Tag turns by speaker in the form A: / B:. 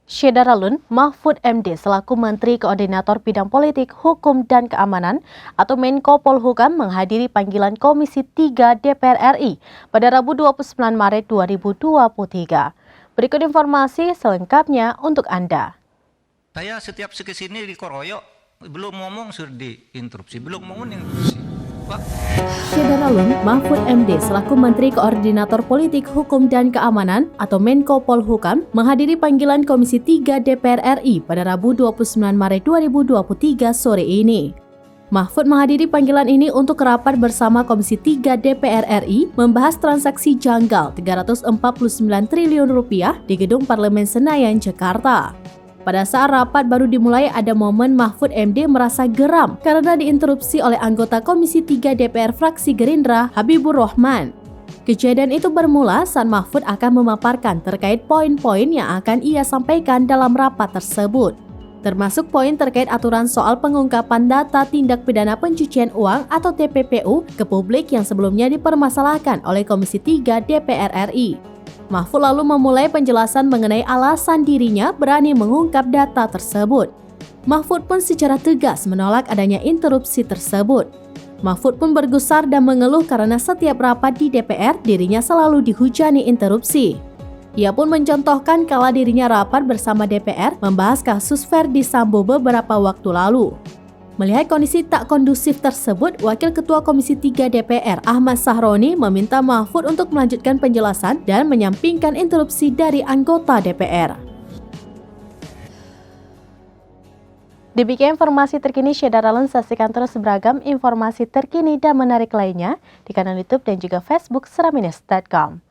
A: Syederalun Mahfud MD selaku Menteri Koordinator Bidang Politik, Hukum, dan Keamanan atau Menko Polhukam menghadiri panggilan Komisi 3 DPR RI pada Rabu 29 Maret 2023. Berikut informasi selengkapnya untuk Anda.
B: Saya setiap kesini dikoroyok, belum ngomong sudah diinterupsi, belum ngomong interupsi.
A: Syederalun Mahfud MD selaku Menteri Koordinator Politik, Hukum, dan Keamanan atau Menko Polhukam menghadiri panggilan Komisi 3 DPR RI pada Rabu 29 Maret 2023 sore ini. Mahfud menghadiri panggilan ini untuk rapat bersama Komisi 3 DPR RI membahas transaksi janggal 349 triliun rupiah di Gedung Parlemen Senayan, Jakarta. Pada saat rapat baru dimulai ada momen Mahfud MD merasa geram karena diinterupsi oleh anggota Komisi 3 DPR fraksi Gerindra, Habibur Rahman. Kejadian itu bermula saat Mahfud akan memaparkan terkait poin-poin yang akan ia sampaikan dalam rapat tersebut, termasuk poin terkait aturan soal pengungkapan data tindak pidana pencucian uang atau TPPU ke publik yang sebelumnya dipermasalahkan oleh Komisi 3 DPR RI. Mahfud lalu memulai penjelasan mengenai alasan dirinya berani mengungkap data tersebut. Mahfud pun secara tegas menolak adanya interupsi tersebut. Mahfud pun bergusar dan mengeluh karena setiap rapat di DPR dirinya selalu dihujani interupsi. Ia pun mencontohkan kala dirinya rapat bersama DPR membahas kasus Verdi Sambo beberapa waktu lalu. Melihat kondisi tak kondusif tersebut, Wakil Ketua Komisi 3 DPR Ahmad Sahroni meminta Mahfud untuk melanjutkan penjelasan dan menyampingkan interupsi dari anggota DPR. Demikian informasi terkini Syederalun, saksikan terus beragam informasi terkini dan menarik lainnya di kanal YouTube dan juga Facebook seraminus.com.